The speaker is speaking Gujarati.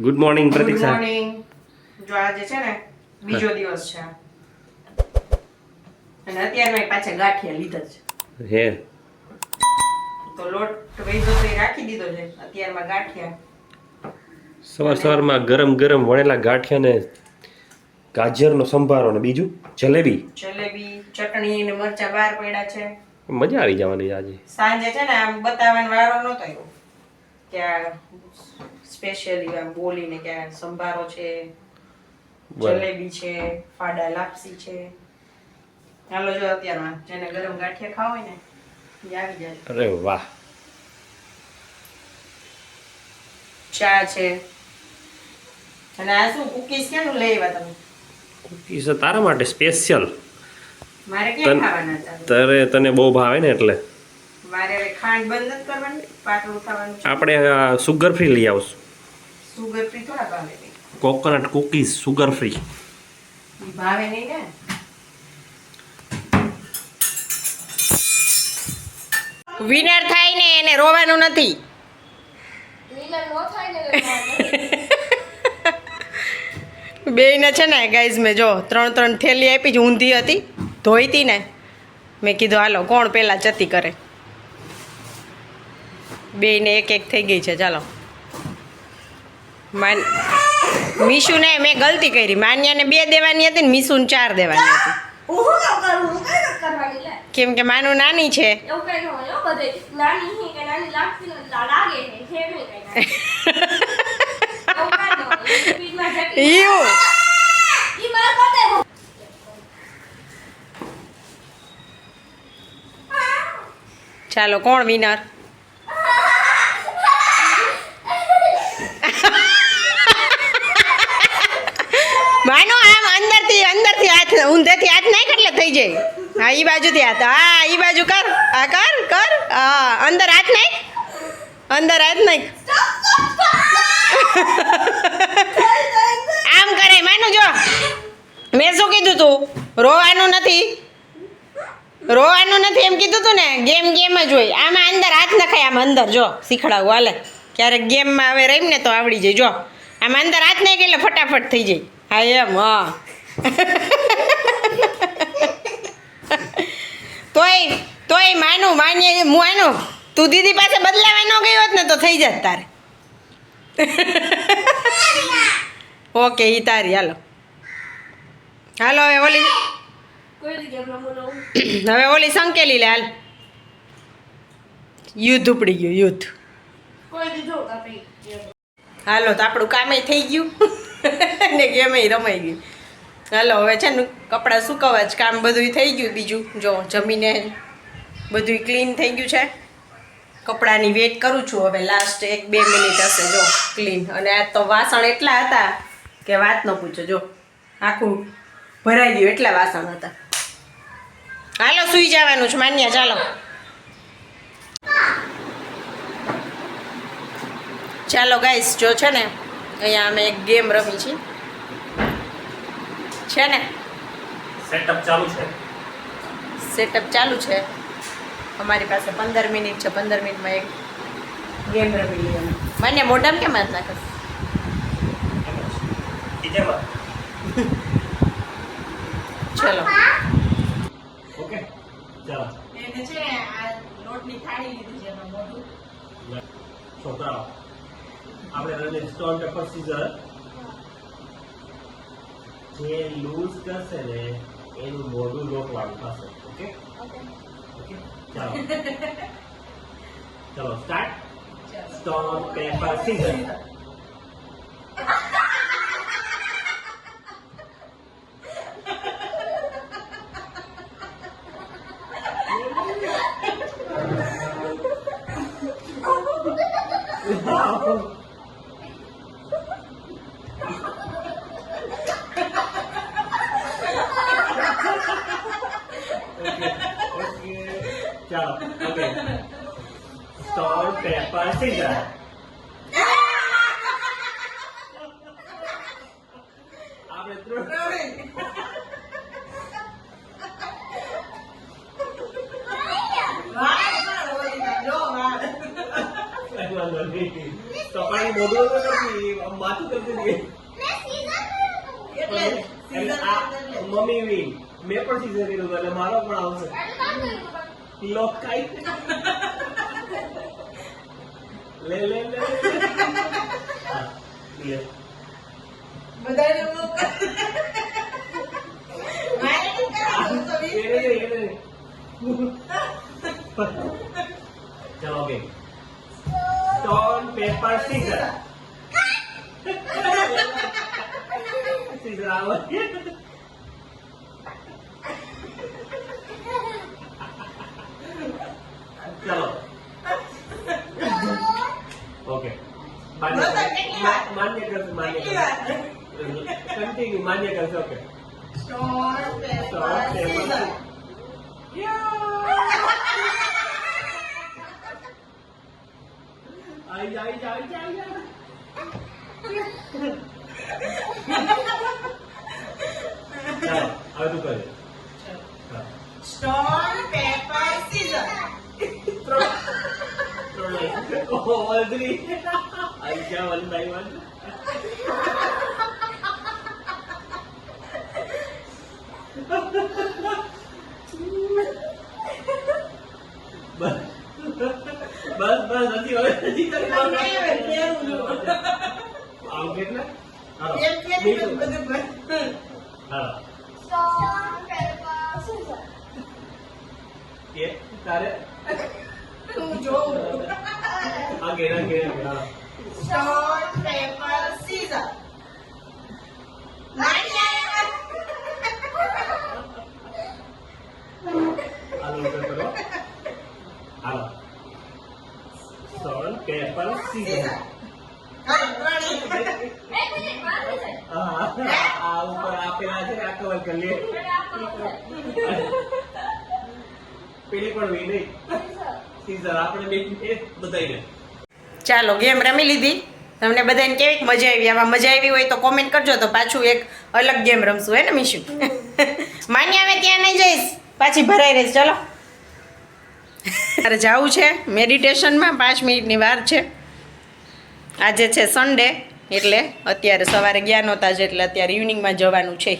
Good morning Pratiksha. Good morning. જો આજે છે ને બીજો દિવસ છે અને અત્યારમાં પાછા ગાંઠિયા લીધા છે. હે તો લોટ વૈધો તો રાખી દીધો છે. અત્યારમાં ગાંઠિયા સવારમાં ગરમ ગરમ વણેલા ગાંઠિયા ને ગાજરનો સંભારો ને બીજું જલેબી ચટણી ને મરચા બહાર પડ્યા છે. મજા આવી જવાની આજે. સાંજે છે ને આમ બતાવવાનો વારો નતો આવ્યો કે સ્પેશિયલી આમ બોલીને કે સંભારો છે, જલેબી છે, ફાડા લાપસી છે. હાલો જો અત્યારમાં જેને ગરમ ગાંઠિયા ખાવા હોય ને એ આવી જાય. અરે વાહ. ચા છે અને આ શું કુકીઝ કેનું લઈ આવ્યા તમે? કુકીઝ તારા માટે સ્પેશિયલ. મારે કેમ ખાવાના હતા? તારે તને બહુ ભાવે ને એટલે મારે હવે ખાંડ બંધ જ કરવાની, પાતળું ખાવાનું છે. આપણે સુગર ફ્રી લઈ આવશું. સુગર ફ્રી થોડા ભાવે નહીં. Coconut cookies sugar free. ઈ ભાવે નહીં ને. વિનર થાય ને એને રોવાનું નથી. બેયને છે ને ગાઈઝ મેં જો 3 થેલી આપી જ ઊંધી હતી, ધોઈ હતી ને. મેં કીધું હાલો કોણ પહેલા ચતી કરે. બેયને એક એક થઈ ગઈ છે. ચાલો મીશુને મેં ગલતી કરી. માન્યાને 2 દેવાની હતી ને મીશુને 4 દેવાની હતી. કેમ કે માનું નાની છે. ચાલો કોણ વિનર? માનો આમ અંદરથી હાથ ઊંધેથી હાથ નાખ એટલે થઈ જાય. હા ઈ બાજુથી હાથ. હા ઈ બાજુ કર. આ કર. હા અંદર હાથ નાખ. આમ કરાય માનું. જો મેં શું કીધું તું? રોવાનું નથી એમ કીધું તું ને. ગેમ જ હોય. આમાં અંદર હાથ નખાય. આમ અંદર જો શીખડાવું હાલે. ક્યારેક ગેમમાં હવે રહીને તો આવડી જાય. જો આમાં અંદર હાથ નાખ એટલે ફટાફટ થઈ જાય. હા એમ. હા તોય માનું તું દીદી પાસે બદલાવા ન ગઈ હોત ને તો થઈ જાત તારે. ઓકે ઈ તારી. હાલો હવે ઓલી સંકેલી લે. હાલ યુદ્ધ ઉપડી ગયું. યુદ્ધ. હાલો તો આપણું કામે થઈ ગયું ને ગેમે રમાઈ ગયું. હાલો હવે છે ને કપડાં સુકવવા જ કામ બધું થઈ ગયું. બીજું જો જમીને બધું ક્લીન થઈ ગયું છે. કપડાની વેટ કરું છું હવે. લાસ્ટ 1-2 મિનિટ હશે જો ક્લીન. અને આ તો વાસણ એટલા હતા કે વાત ન પૂછો. જો આખું ભરાઈ ગયું. એટલા વાસણ હતા. હાલો સૂઈ જવાનું છે માન્યા. ચાલો ગાઈસ જો છે ને અહીંયા અમે એક ગેમ રમી છે ને. સેટઅપ ચાલુ છે. અમારી પાસે 15 મિનિટ છે. 15 મિનિટમાં એક ગેમ રમી લઈએ અમે. મને મોઢામાં કેમ હાથ નાખે? ચલો ઓકે ચાલો. એને છે આ લોટની થાળી લીધી છે. એમાં મોઢું છોકરાઓ આપણે સ્ટોન પેપર સીઝર જે લૂઝ કરશે ને એનું મોઢું રોકવાનું થશે. ઓકે ચાલો સ્ટાર્ટ. Stone paper seizure. ચાલો ઓકે સ્ટોન પેપર સીઝર. આપણે કપાળી મોઢું તો નથી આમ માથું કરતી હતી એટલે આ મમ્મી વિન મેં પણ સીઝર કર્યું એટલે મારો પણ આવશે લોક ખાઈ લે લે લે હા ક્લિયર બધાને મોકલ મારે કેમ કરાવું તો ચલો okay stone paper scissor scissor આવે ચલો ઓકે માન્ય કરશે કન્ટિન્યુ માન્ય કરશે ઓકે સ્ટોન પેપર સીઝર आई आई आई आई चलो अब तू कर stone paper scissor all three Aisha 1 by 1 बस बस हजी હવે હજી તક આમ કેટલા હા હા Stone, paper, scissors. કે તારે હું જોઉં આગે આગે હા સ્ટોન પેપર સીઝર હાલો ઉપર કરો હાલો સ્ટોન પેપર સીઝર એક મિનિટ મારું છે. આ ઉપર આપેલા છે આ કવર કરી લે પેલી પણ વી નહીં સીઝર આપણે બે બતાવી દે ચાલો ગેમ રમી લીધી તમને બધાને કેવી મજા આવી આમાં મજા આવી હોય તો કોમેન્ટ કરજો તો પાછું એક અલગ ગેમ રમશું હે ને મીશુ માન્ય આવે ત્યાં નહીં જઈશ પાછી ભરાઈ રહીશ ચલો મારે જવું છે મેડિટેશનમાં 5 મિનિટની વાર છે આજે છે સન્ડે એટલે અત્યારે સવારે ગયા નહોતા જ એટલે અત્યારે ઇવનિંગમાં જવાનું છે